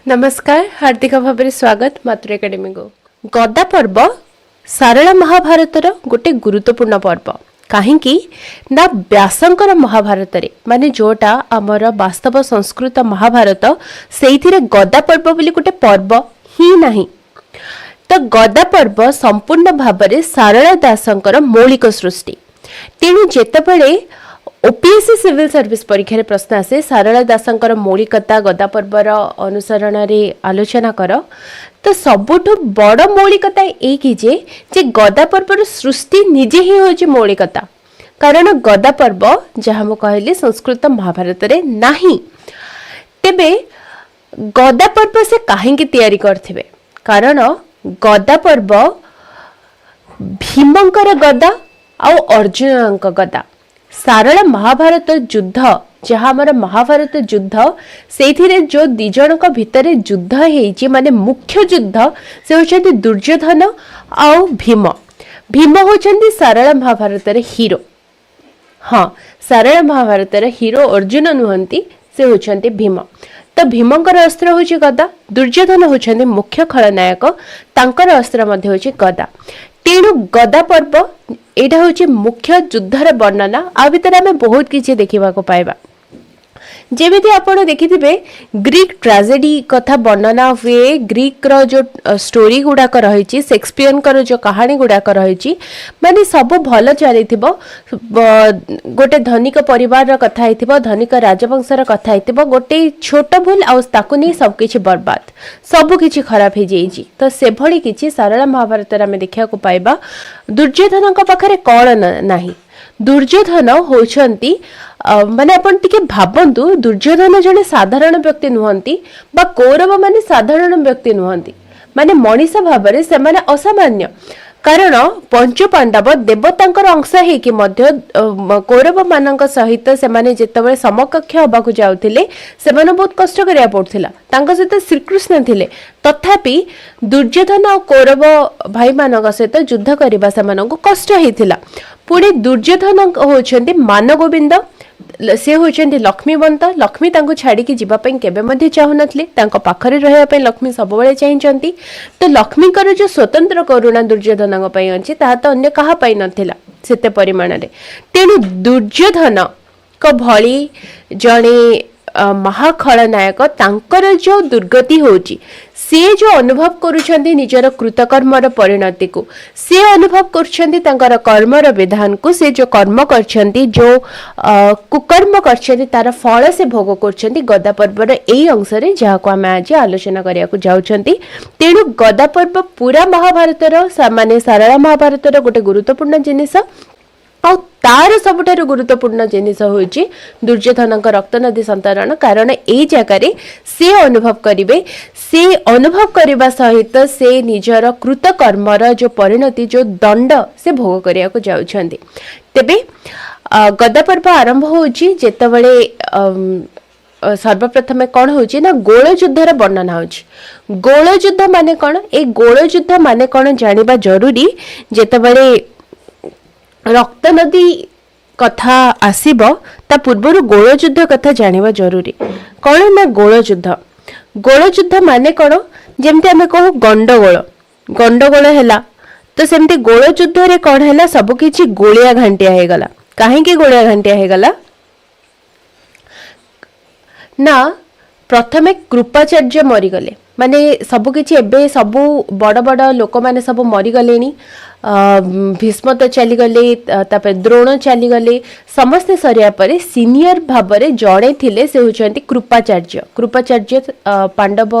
नमस्कार, हार्दिक भाव स्वागत मातृ एकाडेमी को। गदा पर्व सारला महाभारतर गोटे गुरुत्वपूर्ण पर्व कहीं ना व्यासंकर महाभारत माने जोटा आमर वास्तव संस्कृत महाभारत से गदा पर्व बोली गोटे पर्व ही नहीं। तो गदा पर्व संपूर्ण भाव सारला दासंकर मौलिक सृष्टि। तेणु जेतेबेले ओपीएससी सिविल सर्विस परीक्षा प्रश्न आसे सारला दासंकर मौलिकता गदा पर्वर अनुसरण रे आलोचना कर तो सबुठ बड़ मौलिकता एक जे गदा पर्वर सृष्टि निजे ही होची मौलिकता। कारण गदा पर्व जहाँ मु कहली संस्कृत महाभारत रे नाही। तेबे गदा पर्व से काहेकि तैयारी करथिबे? कारण गदा पर्व भीमंकर गदा आउ अर्जुनक गदा सारला महाभारत युद्ध जहाँ हमारा महाभारत युद्ध से जो दिजणक भितर युद्ध है माने मुख्य युद्ध से होचंती दुर्योधन आउ भीम। भीम होचंती सारला महाभारत हीरो। हाँ, सारला महाभारत हीरो अर्जुन नुहंती, से होचंती भीम। तो भीमंकर अस्त्र होची गदा, दुर्योधन होचंती मुख्य खलनायक, तांकर अस्त्र मध्ये होची गदा। तेणु गदा पर्व एटा होची मुख्य युद्धर वर्णना। आ भितर आमे बहुत किछि देखिबा को पाइबा। जेमिति आपण देखिथिबे ग्रीक ट्रेजेडी कथा वर्णना हुए, ग्रीक रो जो स्टोरी गुडाक रहिछि, शेक्सपियर कर जो कहानी गुडाक रहिछि, माने सब भल चलिथिबो। गोटे धनिक परिवार रो कथा हेतिबो, धनिक राजवंश रो कथा हेतिबो, गोटे छोट भूल आ ताकु नै सब किछि बर्बाद, सब किछि खराब हे जेइछि। तो से भली किछि सारला महाभारत रे आमे देखिया को पाइबा। दुर्योधन का पाखरे कोन नाही। दुर्योधन होचंती माने अपन टिके भाबंतु, दुर्योधन जने साधारण व्यक्ति नुहंती बा कौरव माने साधारण व्यक्ति नुहंती, माने मनीष भाबरे से माने असामान्य। कारण पंच पांडव देवतांकर अंश हे कि मध्य कौरव मानक सहित से माने जेतेबेले समकक्ष होबाकू जाउथिले से माने बहुत कष्ट करिया पड़थिला। तांका सहित श्रीकृष्ण थिले, तथापि दुर्योधन और कौरव भाई मानक सहित युद्ध करबा से मानक कष्ट हेथिला। पुणे दुर्योधन होचंती मान गोविंद, से होचंती लक्ष्मीवंत। लक्ष्मी तांको छाड़ी की जीवा पई केबे मध्ये चाहू नथले, तांको पाखरे रहया पई लक्ष्मी सबबेले चाहिचंती। तो लक्ष्मी कर जो स्वतंत्र करुणा दुर्योधन पई अछि ताहा तो अन्य कहा पई नथिला सेते परिमाण रे। तेणु दुर्योधन को भली जणे महाखलनायक तांकर जो दुर्गति होची, से जो अनुभव करुछंती निजर कृतकर्मर परिणति को, से अनुभव करुछंती तांकर कर्मर विधान को, से जो कर्म करछंती, जो कुकर्म करछंती तार फल से भोग करछंती गदा पर्वर एई अंश रे, जहा को हम आज आलोचना करिया को जाउछंती। तेणु गदा पर्व पूरा महाभारतर माने सारला महाभारतर गोटे गुरुत्वपूर्ण जिनिस। और तार सबुठार गुरुत्वपूर्ण जिनिस होची दुर्योधन रक्त नदी संतरण। कारण ए जगह से अनुभव करिवे, से अनुभव करबा सहित से निजर कृतकर्मर जो परिणति, जो दंड से भोग करिया को जाउछंती। तेबे गदा पर्व आरंभ होची जेतेबेले सर्वप्रथम कौन होची ना गोल युद्धर वर्णना होची। गोल युद्ध माने कौन? ए गोल युद्ध माने कौन जानिबा जरूरी। जेतेबेले रक्त नदी कथा आसीबो ता पूर्वर गोल युद्ध कथा जानिबा जरूरी। कौन ना गोल युद्ध? गोल युद्ध माने कौन? जेमते आमे कहू गंडगोल, गंडगोल हैला तो सेमते गोल युद्ध रे कौन हैला, सब किछि गोलिया घंटिया हे गला। काहे कि गोलिया घंटिया हे गला ना, प्रथमे कृपाचार्य मरी गले, माने सब किछि एबे सबु बड़ बड़ लोक माने सब मरी गलेनी। भीष्म तो चली गले, तापर द्रोण चली गले, समस्ते सरिया परे सीनियर भाबरे जड़े थिले, से होचंती कृपाचार्य। कृपाचार्य पांडव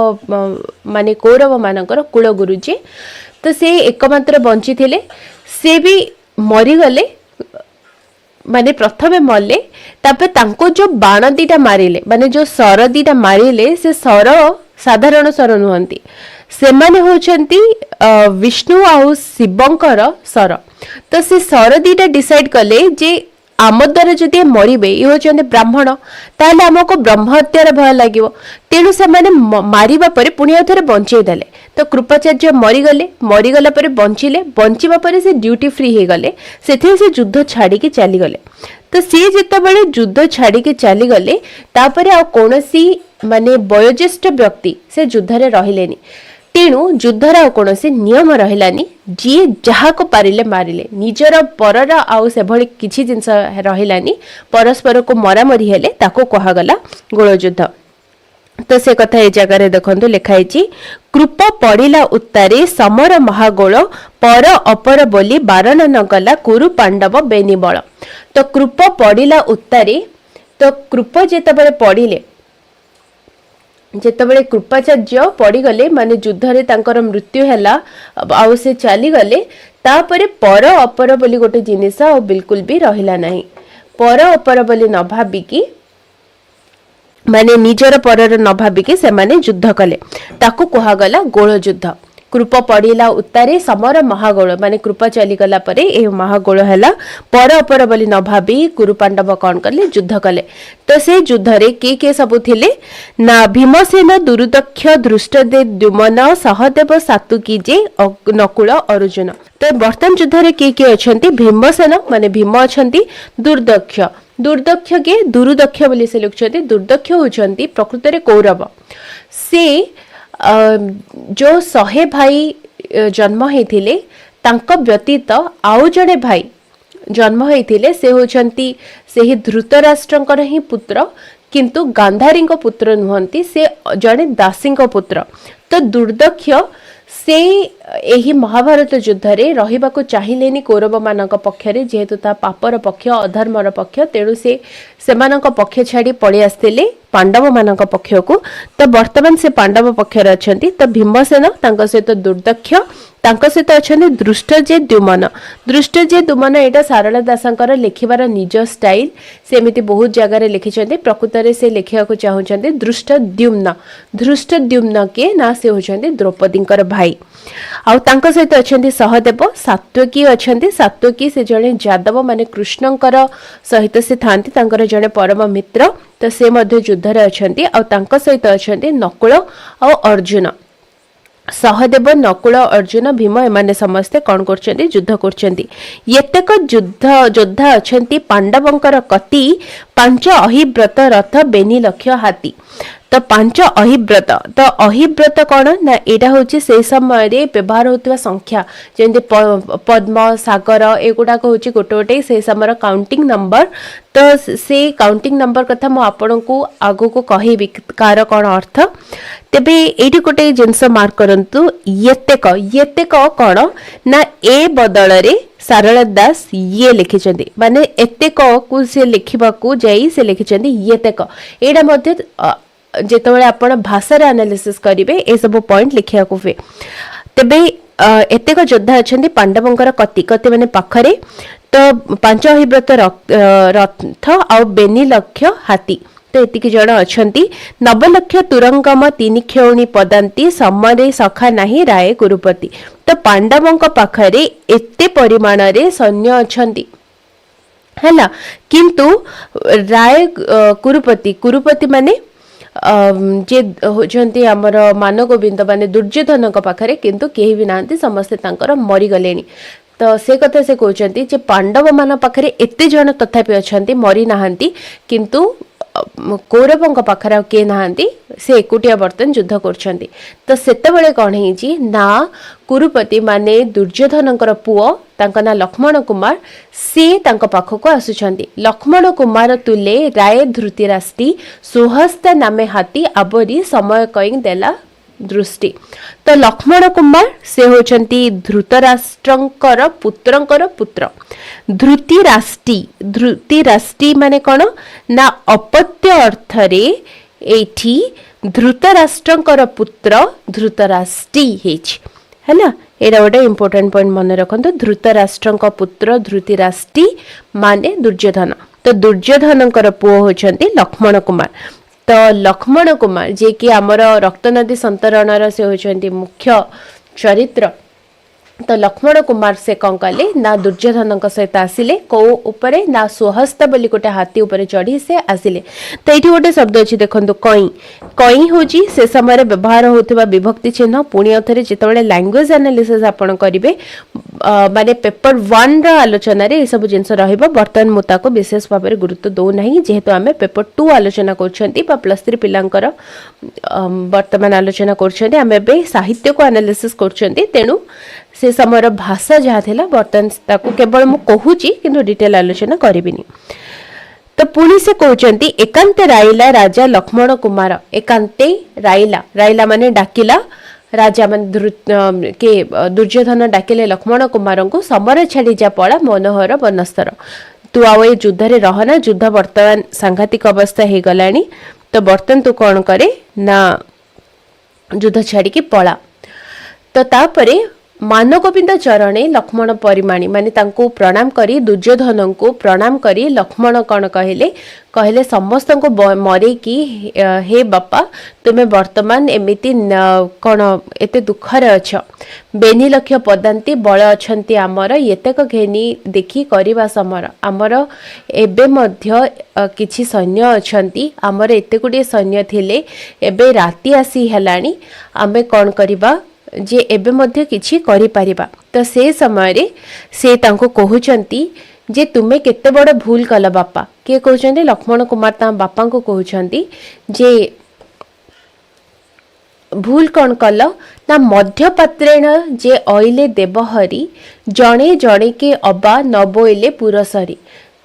माने कौरव मानकर कुल गुरुजी। तो से एकमात्र बंची थिले, से भी मरी गले, माने प्रथमे मरले। तापर तांको जो बाण दीटा मारिले, माने जो सर दीटा मारिले, से सर साधारण सर नुहंती, से माने होचंती विष्णु आउ शिवंकर सर। तो से सर दीटा डिसाइड कले जे आम द्वारा जदि मरबे ये होचंदे ब्राह्मण ताले आमको ब्रह्म हत्यार भय लागिवो तेणु से माने मारिबा परे पुणी थरे बंचेई देले तो कृपाचार्य मरीगला परे बंचिले बंचिबा परे से ड्यूटी फ्री हे गले सेथे से युद्ध छाड़ी के चली गले तो सी जितेबाला युद्ध छाड़ी के चली गले तापरे आ कोनोसी माने वयोज्येष्ठ व्यक्ति से युद्ध रे रहिलेनी तेणु युद्धर कौन नियम रहिलानी जी जहा को पारिले मारिले निजर परर आउ से भली किछि जिंस रहिलानी परस्पर को मरामरी हेले ताको कहागला गोलयुद्ध तो से कथा ए जगह देखंतु लिखाई कृप पड़िला उत्तारे समर महागोल पर अपर बोली बारण नगला कुरु पांडव बेनिबल तो कृप पड़िला उत्तारे तो कृप जेतबेले पड़िले जेतबेले कृपाचार्य पड़गले माने युद्ध रे तांकर मृत्यु हैला आउ से चली गले तापरे पर अपर बोली गोटे जिनिस आ बिल्कुल भी रहिला नाही पर अपर बोली न भाबिकी माने निजर परर न भाबिकी से माने युद्ध कले ताकू कुहागला गोल युद्ध कृप पड़िला उत्तारे समर महागोल माने कृपा चली गला परे ए महागोल हैला पर अपर बोली न भाबी कुरु पांडव कौन कले युद्ध कले तो से युद्ध रे के सब थिले ना भीमसेन दुर्दक्ष धृष्टदे द्युमन सहदेव सातुकी जे नकुल अर्जुन तो वर्तमान युद्ध रे के अछंती भीमसेन माने भीम अछंती दुर्दक्ष के दुर्दक्ष बोली से लिखुछंती दुर्दक्ष होछंती प्रकृत रे कौरव से जो 100 भाई जन्म होते तांको व्यतीत आउ जड़े भाई जन्म होते से होचंती से ही धृतराष्ट्रंकर ही पुत्र किंतु गांधारी पुत्र नुहंती से जड़े दासी पुत्र तो दुर्दक्ष से यही महाभारत युद्ध रे रहिबाको चाहिलेनी कौरव मानक पक्षरे जेहेतु ता पापर पक्ष अधर्मर पक्ष तेणु से सेमानक पक्ष छाड़ी पड़ी आसते पांडव मानक पक्ष को तो वर्तमान से पांडव पक्षर अछंती तो भीमसेन तांको सहित दुर्दक्ष तांको सहित अछंती दृष्टजे द्युमन एटा सारला दासंकर लिखिबार निज स्टाइल सेमिति बहुत जगह रे लिखिछंती प्रकृत रे से लिखिया को चाहुछंती धृष्टद्युम्न के ना से होछंती द्रौपदींकर भाई आउ तांको सहित अछंती सहदेव सात्वकी से जणे यादव माने कृष्णंकर सहित से थांती तांकर जणे परम मित्र तो से मध्य युद्ध रे अछंती आउ तांको सहित अछंती नकुल आउ अर्जुन सहदेव नकुल अर्जुन भीम एमाने समस्ते कौन करछंती युद्ध करछंती येतेक योद्धा अछंती पांडवंकर कति 5 अहिव्रत रथ बेनी लक्ष्य हाथी तो 5 अहिव्रत तो अहिव्रत कौन ना एटा होची से समय रे व्यवहार होतवा संख्या जेंते पद्म सागर एगुडा को होची गोटे गोटे से समय काउंटिंग नंबर तो से काउंटिंग नंबर कथा मो आपन को आगो को कहिबी कार कौन अर्थ तेबे एठी गोटे जिंस मार्क करंतु येतेक कौन ना ए बदल रे सारला दास ये लिखिचंदी माने एतेक को से लिखिबा को जाई से लिखिचंदी येतेक एडा मध्ये जेतबेले आपण भाषा रे एनालिसिस करिवे ए सब पॉइंट लिखिया को फे तेबे एतेक योद्धा अछंती पांडवंकर कति माने पाखरे तो 5 अहिव्रत रथ आ बेनी लक्ष्य हाथी तो एतिकी जण अछंती 9 लक्ष तुरंगम 3 खेउणी पदांती समरे सखा नाही राय गुरुपति तो पांडवंक पाखरे एते परिमाण रे सैन्य अछंती हैला किंतु राय कुरुपति माने जे होचंती हमर मानगोविंद माने दुर्योधन पाखरे किंतु केही भी नांती समस्त तांकर मरी गलेनी तो से कथा से कहउचंती जे पांडव मान पाखरे एते जण तथापि अछंती मरी नाहंती किंतु कौरवंक पाखरे के नाहंती से एकुटिया बर्तन युद्ध करछंती तो सेतेबेले कोन हेजी ना कुरुपति माने दुर्योधनकर पुओ तांका ना लक्ष्मण कुमार से तांका पाखको आसुछंती लक्ष्मण कुमार तुले राय धृतिराष्ट्री सुहस्ता नामे हाथी आबरी समय कई देला दृष्टि तो लक्ष्मण कुमार से होचंती धृतराष्ट्रंकर पुत्र धृतिराष्ट्री माने कोन ना अपत्य अर्थ रे एठी धृतराष्ट्रंकर पुत्र धृतराष्ट्री हेछि हैला एटा गोटे इंपोर्टेंट पॉइंट मन रखंतु धृतराष्ट्रंक पुत्र धृतिराष्ट्री माने दुर्योधन तो दुर्योधनकर पुओ होचंती लक्ष्मण कुमार तो लक्ष्मण कुमार जे कि आमर रक्तनदी संतरणर से होचंती मुख्य चरित्र तो लक्ष्मण कुमार से कौन कले ना दुर्योधन सहित आसिले कौ उपरे ना स्वहस्त बोली गोटे हाथी उपरे चढ़ी से आसिले। तो ये गोटे शब्द अच्छी देखो कई कई हूँ से समय व्यवहार होता विभक्ति चिन्ह पुणी थे जो लैंग्वेज एनालिसिस आपड़ करेंगे माने पेपर 1 आलोचन ये सब जिन बर्तमान मुझे विशेष भाव में गुरुत्व दौना जेहेतु आम पेपर 2 आलोचना कर +3 पिलांकर बर्तमान आलोचना कर साहित्य को एनालिसिस कर तेणु से समय भाषा जहाँ थिला बर्तमान ताकू केवल मु कहूची किंतु डिटेल आलोचना करिबिनी। तो पुणी से कहते एकांते राइला राजा लक्ष्मण कुमार एकांते राइला राइला माने डाकिला राजा मान के दुर्योधन डाकिले लक्ष्मण कुमार को समर छाड़ी जा पड़ा मनोहर बनस्तर तू आउ ये युद्ध रे रहना युद्ध बर्तमान सांघातिक अवस्था हो गलानी तो बर्तमान तू कौन करे ना युद्ध छाड़ी की पड़ा। तो तापरे मानगोविंद चरणे लक्ष्मण परिमाणी माने तांको प्रणाम करी दुर्योधन को प्रणाम करी लक्ष्मण कौन कहले कहले समस्त को मरे कि हे बापा तुम्हें वर्तमान एमिति कौन एते दुखरे अछ बेनी लक्ष पदांती बल अछंती आमर एतेक घेनी देखी करवा समर आमर एबे मध्य किछि सैन्य अछंती आमर एते गुडे सैन्य थिले एबे राति आसी हेलानी आमे कौन करिबा जे एबे मध्य किछि करि परिबा। तो से समय रे से तांको कहउचंती जे तुमे केते बड़ भूल कल बापा के कहउचंती लक्ष्मण कुमार ता बापा को कहउचंती जे भूल कौन कल ना मध्यपात्रेण जे अइले देवहरी जणे जणे के अबा न बोइले पुरसरी।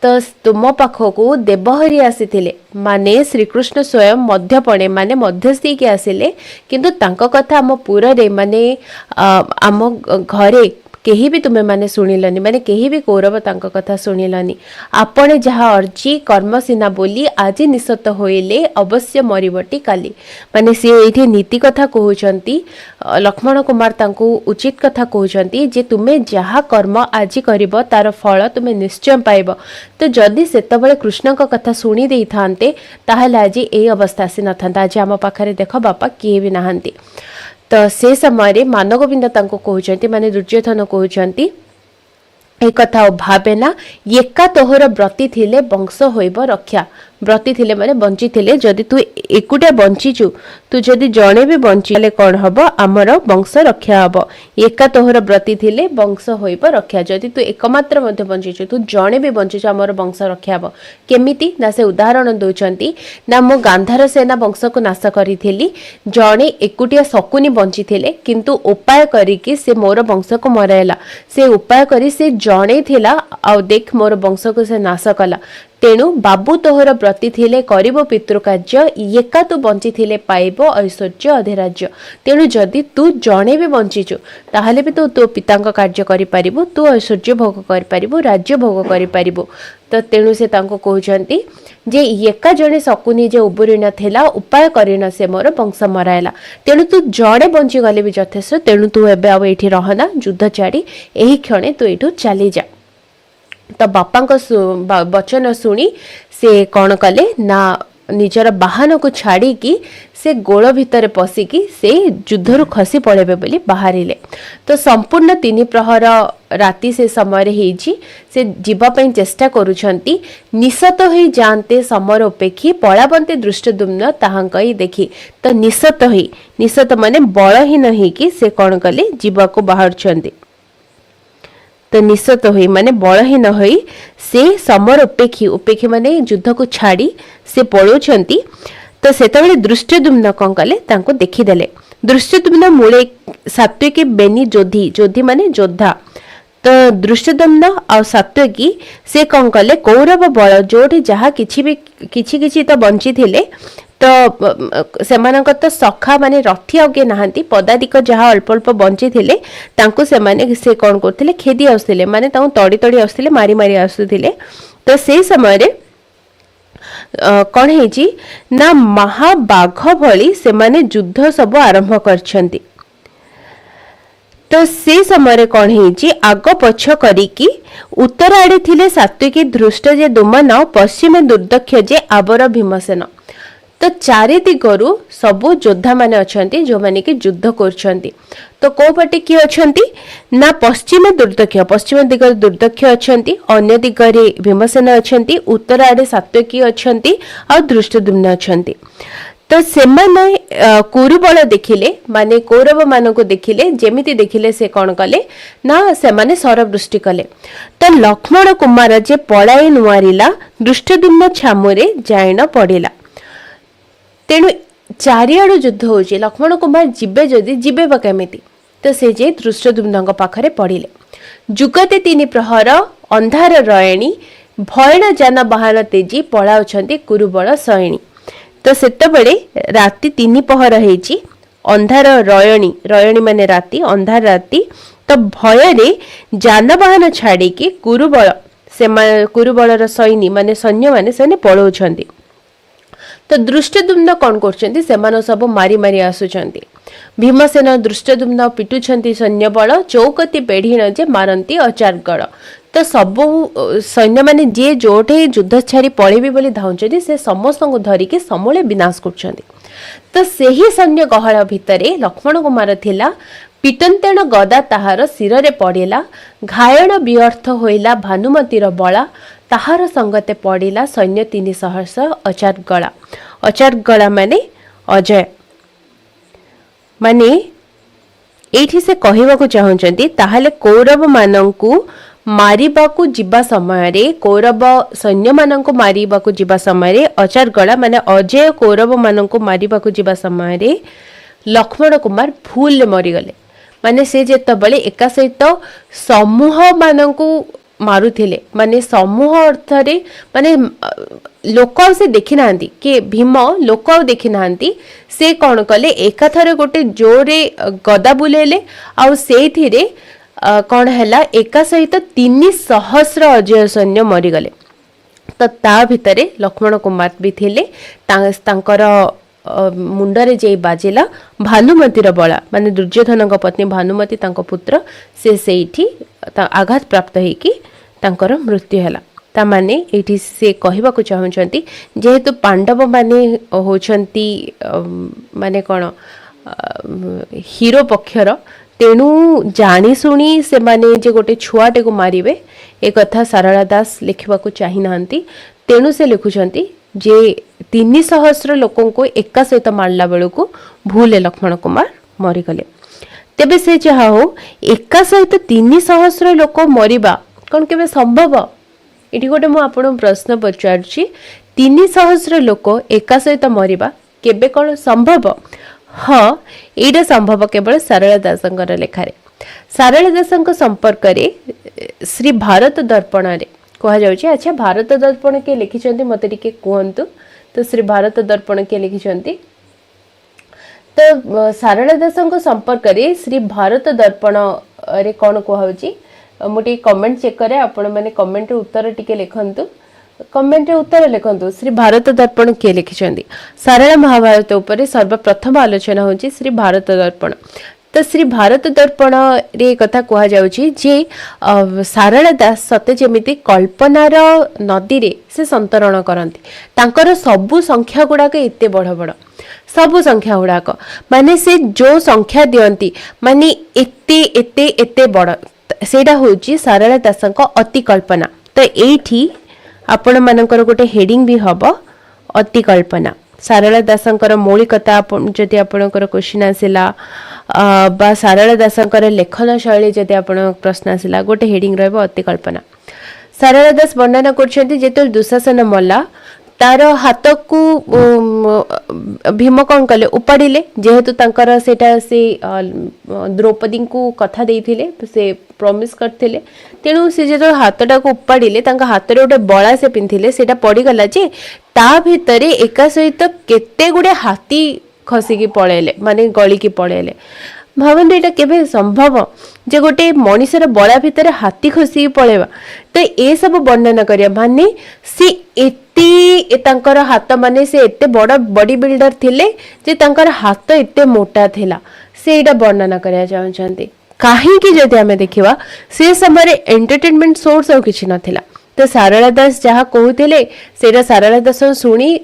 तो तुम पाखकू देवहरी आसीथिले माने श्रीकृष्ण स्वयं मध्यपणे माने मध्यस्थी के आसिले किंतु तांको कथा आम पूरा रे माने आम घरे केही भी तुम्हें माने सुनिलनी माने केही भी कौरव तांको कथा सुनिलनी आपने जहाँ अर्जी कर्मसीना बोली आज निशत होइले अवश्य मरिबटी काली माने से एठी नीति कथा कहउचंती लक्ष्मण कुमार तांको उचित कथा कहउचंती जे तुम्हें जहाँ कर्म आज करिबो तार फल तुम्हें निश्चय पाइबो। तो जदि सेतबेले कृष्ण को कथा सुनी देई थांते ताहले आज ए अवस्था आसी न थांता आज आम पाखरे देख बापा किए भी नहांती। तो से समय मानगोविंद तांको कहउचंती माने दुर्योधन कहउचंती एक कथा भावे ना एका तोहर व्रती थिले वंश होइब रक्षा व्रती थिले माने बंची थिले जदि तू एकुटा बंचीचु तू जदि जणे भी बंची कौन हम आमर वंश रक्षा हम एका तोहर व्रती थिले वंश होइब रक्षा जदि तू एकमात्र मध्य बंचीचु तू जणे भी बंचीचु आमर वंश रक्षा हम केमिति ना से उदाहरण दउचंती ना मो गांधार सेना वंश को नाश करिथिली जणे एकुटिया शकुनी बंची थिले किंतु उपाय करिकि से मोर वंश को मरायला से उपाय करी से जणे थिला आ देख मोर वंश को से नाश कला तेणु बाबू तोहर व्रती थिले करिबो पितृकार्य एका तू बंची थिले पाइबो ऐश्वर्य अधिराज्य तेणु जदि तू जणे भी बंचीचु ताहले भी तू तो पितांक कार्य करि परिबो तू ऐश्वर्य भोग करि परिबो राज्य भोग करि परिबो। तो तेणु से तांको कहउचंती जे एका जणे शकुनी जे उबुरीन थिला उपाय करिन से मोर वंश मरायला तेणु तू जणे बंची गले भी यथेष्ट तेणु तू एबे आ एठी रहना युद्ध छाड़ी एही क्षणे तू एठू चली जा। तो बापा वचन शुणी से कौन कले ना निजर बाहन को छाड़ी की से गोल भितर पशिकी से युद्धरु खसी पड़े बोली बाहरिले। तो संपूर्ण 3 प्रहर राति से समय हेजी से जीवाई चेष्टा करुछंती निशत हो जाते समर उपेक्षी पलाबंते दृष्टद्युम्न ताहांकई देखी। तो निशत माने बलहीन होइकी से कौन कले जीवा को बाहर तो निशत हुई माने बलहीन हुई से समर उपेक्षी माने युद्ध को छाड़ी से पलाउछंती। तो सेतबेले दृष्टद्युम्न कौन कले तांको देखीदेले दृष्टद्युम्न मूले सात्विकी बेनी जोधी माने योद्धा। तो दृष्टद्युम्न आ सात्विकी से कौन कले कौरव बल जोठी जहाँ किछि तो बंची थिले तो सेमानक तो सखा माने रथी आगे नहांती पदाधिक जहाँ अल्प अल्प बंची थिले तांको से कौन करथिले खेदी आसुथिले माने तांको तड़ी तड़ी आसुथिले मारी मारी आसुथिले। तो से समय रे कौन हेजी ना महाबाघ भली से माने युद्ध सब आरंभ करछंती। तो से समय कौन हेजी आग पछ करिकी उत्तर आड़े थिले सात्विकी धृष्ट जे दुमन पश्चिमे दुर्दक्ष जे आबर भीमसेन। तो चारि दिगरु सबु योद्धा माने अछंती जो माने कि युद्ध करछंती। तो को पटे कि अछंती ना पश्चिम दिगरे दुर्दक्ष अछंती, अन्य दिगरे भीमसेन अछंती, उत्तर आड़े सात्यकी अछंती और धृष्टद्युम्न अछंती। तो सेमाने कुरुबल देखिले माने कौरव मानको देखिले जेमिति देखिले से कौन कले ना सेमाने सरवृष्टि कले। तो लक्ष्मण कुमार जे पळाई नुआरिला धृष्टद्युम्न छामुरे जायन पड़िला। तेणु चारिआडु युद्ध होची, लक्ष्मण कुमार जिबे जदि जिबे केमिति तो से जे धृष्टद्युम्न पाखरे पड़िले। जुगते 3 प्रहर अंधार रयणी भयण जान बाहन तेजी पळाउछंती कुरुबल सैणी। तो सेतबेले राति 3 पहर हेची, अंधार रयणी रयणी माने राति, अंधार राति। तो भयरे जानवाहन छाड़ी की कुरुबलर सैनी माने सैन्य माने से पळौछंती। तो धृष्टद्युम्न कौन करछंती सेमान सब मारी मारी आसुछंती। भीमसेन धृष्टद्युम्न पिटुछंती सैन्य बल चौकती पेढ़ीण जे मारंती अचारगढ़। तो सब सैन्य माने जे जोठे युद्ध छाड़ी पळेबी बोली धाउछंती से समस्त को धरिके समूले विनाश करछंती। तो सेही सैन्य गहळ भितरे लक्ष्मण कुमार थिला। पिटंतेण गदा ताहार शिरे पड़िला, घायण व्यर्थ होइला भानुमतीर बला, ताहार संगते पड़िला सैन्य 3 सहस्र अचारगला। अचारगला माने अजय माने एठी से कहिबाकू चाहुचंती ताहाले कौरव मानंकू मारिबाकू जिबा समय रे, कौरव सैन्य मानंकू मारिबाकू जिबा समय रे अचारगला माने अजय कौरव मानंकू मारिबाकू जिबा समय रे लक्ष्मण कुमार भूल मरीगले। माने से जेतबेले एका सहित समूह मानंकू मारुथिले, माने समूह अर्थ रे माने लोक से देखि नांती कि भीम लोक देखि नांती। से कौन कले एकाथरे गोटे जोरे गदा बुलेले आउ सेथिरे कौन हैला एका सहित 3 सहस्र अजय सैन्य मरीगले। तो ता भितरे लक्ष्मण कुमार भी थिले, तांकर मुंडरे जे बाजिला भानुमतीर बला माने दुर्योधन पत्नी भानुमती तांको पुत्र से सेठी आघात प्राप्त हेकी तांकर मृत्यु हैला। ता माने एठी से कहिबाकू चाहुचंती जेहेतु पांडव माने होचंती माने कोन हीरो पक्षर, तेणु जानी सुनी से माने जे गोटे छुआटे को मारिबे ए कथा सारला दास लिखिबाकू चाहि नांती। तेणु से लिखुचंती जे 3 सहस्र लोकों को एका सहित मारला बेलू भूल लक्ष्मण कुमार मरीगले। तेबे से जहा हो एका सहित 3 सहस्र लोक मरिबा कौन केबे संभव? ये गोटे मु आपन प्रश्न पचारछि। 3 सहस्र लोक एका सहित मरिबा केबे कौन संभव? हाँ, एटा संभव केवल सारला दासंकर लेखारे। सारला दासंक संपर्क रे श्री भारत दर्पण रे कहा जाउछि। अच्छा, भारत दर्पण के लिखिछंती मते टिके कहंतु। तो श्री भारत दर्पण के लिखिछंती। तो सारला दासंक संपर्क रे श्री भारत दर्पण रे कोन कहउछि मुटे कमेंट चेक करे। आपण माने कमेंट रे उत्तर टिके लिखंतु, कमेंट रे उत्तर लिखंतु। श्री भारत दर्पण के लिखिछंती सारला महाभारत ऊपर सर्वप्रथम आलोचना होछि श्री भारत दर्पण। तो श्री भारत दर्पण रे कथा कहा जाउछि जे सारला दास सते जेमिति कल्पनार नदी रे से संतरण करंती। तांकर सबु संख्या गुडाक एते बड़ बड़ सबु संख्या गुडाक माने से जो संख्या दियंती माने एते एते एते बड़ सेटा होछि सारला दासंक अति कल्पना। तो एठी आपण मानकर गोटे हेडिंग भी हबो अति कल्पना। सारला दासंकर मौलिकता जदि आपणकर क्वेश्चन आसिला बा सारला दासंकर लेखन शैली जदि आपण प्रश्न आसिला गोटे हेडिंग रहबो अति कल्पना। सारला दास वर्णना करछन्ती जेतल दुशासन मल्ला तार हाथ को भीम कौन कले उपाड़िले। जेहेतु तांकर सेटा से द्रौपदी को कथा देइथिले, से प्रॉमिस करथिले, तेणु से जो हाथटा को उपाड़िले तांका हाथ रे गोटे बळा से पिंथिले सेटा पड़ी गला जे ता भितरे एका सहित केते गुडे हाथी खसिकी पळेले माने गळी की पळेले। भावନ୍ତୁ एटा केबे संभव जे गोटे मनीषर बड़ा भितर हाथी खसी पळेबा। तो ए सब वर्णना करिया माने से एते तांकर हाथ माने से एते बड़ बॉडी बिल्डर थिले जे तांकर हाथ एते मोटा थिला से एटा वर्णना करिया चाहछन्ती। काहे कि जदि हमें देखिबा से समय एंटरटेनमेंट सोर्स और किछि नथिला। तो सारला दास जहाँ कहते से सारला दास शुणी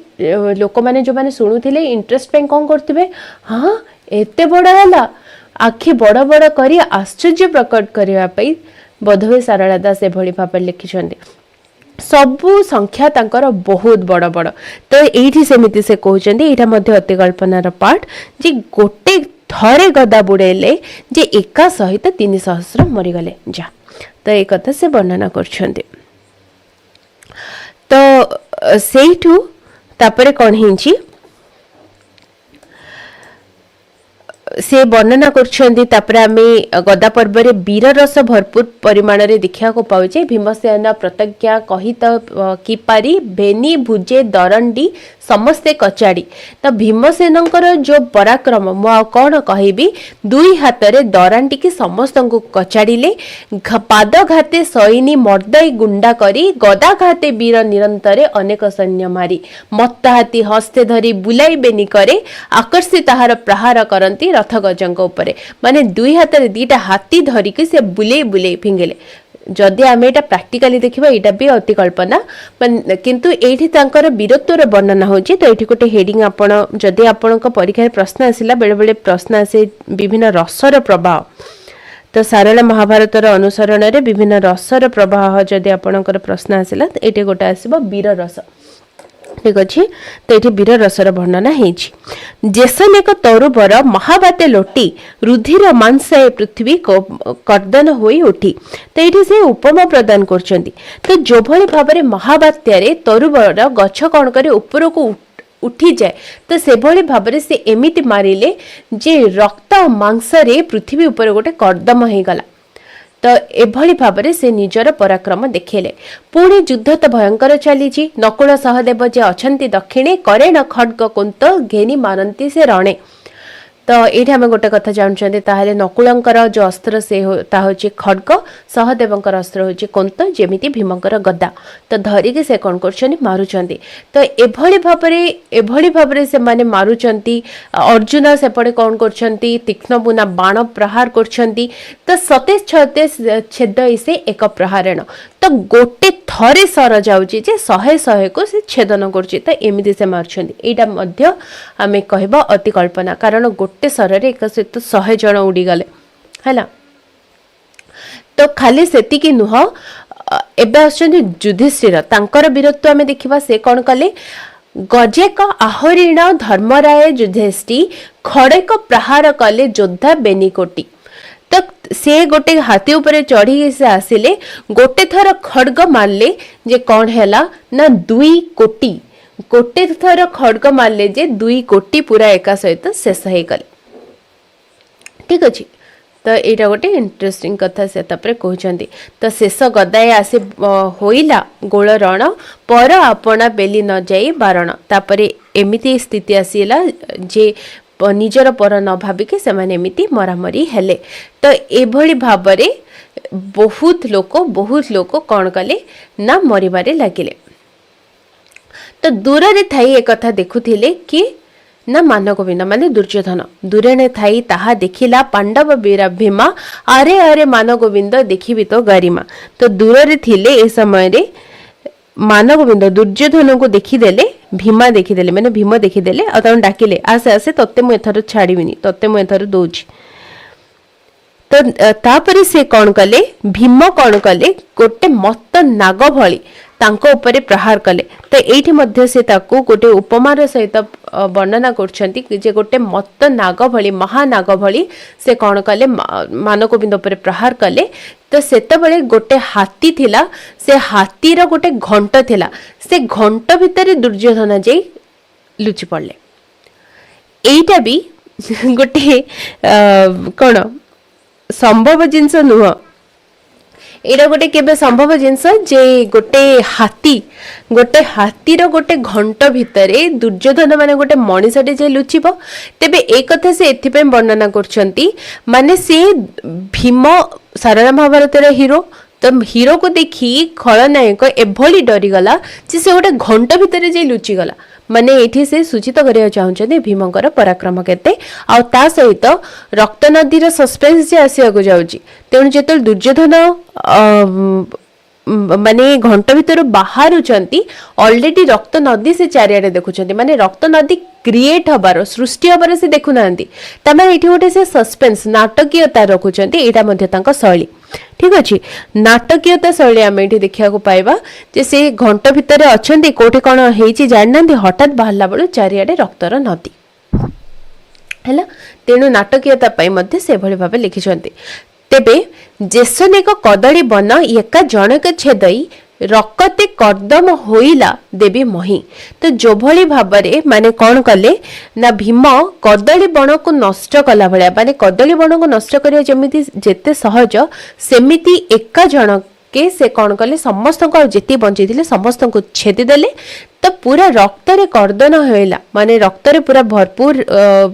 लोक मैंने जो मैंने शुणुले इंटरेस्ट पे कौन करते हाँ एते बड़ है आखि बड़ बड़ कर आश्चर्य प्रकट करने बोधवे सारला दास एभली भाव लिखिं सबू संख्या तांकर बहुत बड़ बड़ तो ये सेमती से कहते यहाँ अति कल्पनार पार्ट जे गोटे थरे गदा बुड़ेले जे एका सहित 300 मरीगले जा तो एक कथा से वर्णना कर तो सेठू तापरे कौन हिंची से वर्णना करमे गदा पर्व रे वीर रस भरपूर परिमाण रे देखा पाऊे भीमसेन प्रतिज्ञा कहित किपारी बेनी भुजे दरंडी समस्ते कचाड़ी तो भीमसेन जो पराक्रम मु कौन कहबी दुई हाथ रे दरांडी की समस्त को कचाड़िले पाद घाते सैनी मर्दई गुंडा करी गदा घाते वीर निरंतर अनेक सैन्य मारी मत्ता हाथी हस्ते धरी बुलाई बेनी करे आकर्षित ताहार प्रहार करती रथ गजंग उपरे माने दुई हाथ रे दीटा हाथी धरिकी से बुले बुले फिंगेले जदि आम यहाँ प्राक्टिकाली देखा यहाँ भी अति कल्पना किंतु एठी तांकर वीरत्वर वर्णना होची तो ये गोटे हेडिंग आपण जदि आपण परीक्षा प्रश्न आसिला बेले बेले प्रश्न आसे विभिन्न रसर प्रभाव तो सारला महाभारतर अनुसरण रे विभिन्न रसर प्रभाव जदि आपणकर प्रश्न आसिला ये गोटे आसब वीर रस ठीक अच्छे तो ये वीर रसर वर्णना जेसन एक तरुबर महाबाते लोटी रुधिर मांसाए पृथ्वी कर्दन होई उठी तो ये से उपमा प्रदान करछंती तो जो भली भाव में महाबात्यारे तरुबर गछ कौन करे ऊपर को उठी जाए तो से भली भाव में से एमिति मारिले जे रक्त मांसरे पृथ्वी ऊपर गोटे कर्दम हो गला तो एभली भाव में से निजर पराक्रम देखेले पुणी युद्ध तो भयंकर चली नकुल सहदेव जे अछंती दक्षिणे करेण खड्ग कुंत घेनी मारंती से रणे तो ये आम गोटे कथा जानते ताहले नकुलंकर जो अस्त्र से हूँ खड्ग सहदेवंकर अस्त्र हूँ कुंत जेमिति भीमंकर गदा तो धरिकी से कौन कर मारुचंती तो एभली भाव से माने मारुचंती अर्जुन सेपटे कौन कर तीक्ष्ण बुना बाण प्रहार करछंती तो 27 छेद से एक प्रहारेण तो गोटे थरे सर जाउची जे 100 को से छेदन करछि तो एमिति से मारुछंती एटा मध्य आमे कहबा अति कल्पना कारण गोटे सर एक सहित 100 जन उड़ी गले हैला तो खाली सेति की नुह एबे आछंती युधिष्ठिर तांकर वीरत्व आमे देखिबा से कोन कले गजेक आहोरीण धर्मराय युधिष्ठि खड़ेक प्रहार कले योद्धा बेनिकोटी तो से गोटे हाथी ऊपर चढ़ी से आसिले गोटे थर खड्ग मारले जे कौन हैला ना 2 कोटी गोटे थर खड्ग मारले जे 2 कोटी पूरा एका सहित शेष हो गले ठीक अच्छे तो यहाँ गोटे इंटरेस्टिंग कथा से कहते तो शेष गदाए आसे होइला गोल रण पर आपना बेली न जाई बारण तापरे एमिति स्थिति आसीला जे निजर पर न भाविके सेमाने एमिति मरामरी हेले तो एभली भाबरे बहुत लोक कौन कले ना मरिबारे लागिले तो दूर रे थाई एक कथा देखुथिले कि ना मानगोविंद माने दुर्योधन दूरे ने थाई ताहा देखिला पांडव वीरा भीमा अरे अरे मानगोविंद देखिबी तो गरिमा तो दूर रे थिले ए समय रे मानगोविंद दुर्योधन को देखीदेले भीमा देखीदेले मैंने भीम देखीदेले और तन डाकिले आसे आसे तत्ते मु एथर छाड़ीबिनी तत्ते मु एथर दोछि तो तापरे से कौन कले भीम कौन कले गोटे मत्त नाग भली तांको ऊपर प्रहार कले तो एठी मध्य से ताको गोटे उपमार सहित वर्णना करछंती जे गोटे मत्त नाग भली महानाग भली से कौन कले मानगोविंद ऊपर प्रहार कले तो सेतबेले गोटे हाथी थिला से हाथीर गोटे घंट थिला से घंट भितर दुर्योधन जाई लुचि पड़ले एटा भी गोटे कौन संभव जिनस नुह एटा गोटे केबे संभव जिनस जे गोटे हाथीर गोटे घंट भितरे दुर्योधन माने गोटे मनीषटे जे लुचिब तेबे एक कथा से एथिपे वर्णना करछंती माने से भीम सारला महाभारत हीरो तो हीरो को देखी खलनायक एभली डरीगला जे से गोटे घंट भितर जे लुचिगला माने एठी से सूचित करिया चाहुचंती भीमंकर पराक्रम केते आ ता सहित रक्तनदीर सस्पेंस जे आसिया को जाउची तेणु जेतल दुर्योधन माने घंट भितर बाहरुचंती ऑलरेडी रक्त नदी से चारिआडे देखुचंती माने रक्त नदी क्रिएट हबार सृष्टि हबार से देखु नांती तमाने एठी गोटे से सस्पेंस नाटकीयता रखुचंती एटा मध्ये तांका शैली ठीक अछि नाटकीयता शैली आमे एठी देखिया को पाइबा जे से घंट भितर अछंती कोठी कोन हेची जाननांती हठात बाहरला बेलु चारिआडे रक्तर नदी हैला तेणु नाटकीयता पाई मध्ये से भली भाबे लिखिछंती तेबे जेसनेक कदली बन एका जनक छेदई रक्कते कर्दम होइला देवी मही तो जो भली भाबरे माने कौन कले ना भीम कदली बण को नष्ट कला भलिया माने कदली बण को नष्ट करिया जेमिति जेते सहज सेमिति एका जनक के से कौन कले समस्त को जेती बंची थिले समस्त को छेदी देले तो पूरा रक्त रे कर्दन होइला माने रक्त रे पूरा भरपूर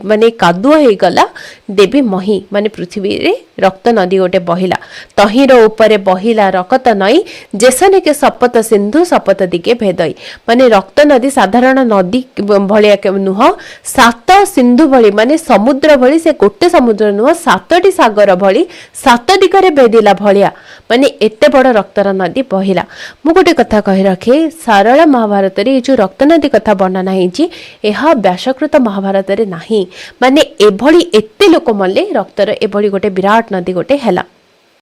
माने कादुआ हे गला देवी मही माने पृथ्वी रे रक्त नदी गोटे बहिला तहिर ऊपर बहिला रक्त नई जेसने के सपत सिंधु सपत दिके भेदई माने रक्त नदी साधारण नदी भलिया नुह सात सिंधु भली माने समुद्र भली से गोटे समुद्र नुह सातटी सागर भली सात दिगरे भेदिला भलिया माने एते बड़ रक्तर नदी बहिला मु गोटे कथा कहि रखे सारला महाभारत रे जो रक्त नदी कथा वर्णना होइछि एहा व्यासकृत महाभारत रे नाही माने एभली एते लोक मले रक्तर एभली गोटे विराट नदी गोटे हैला।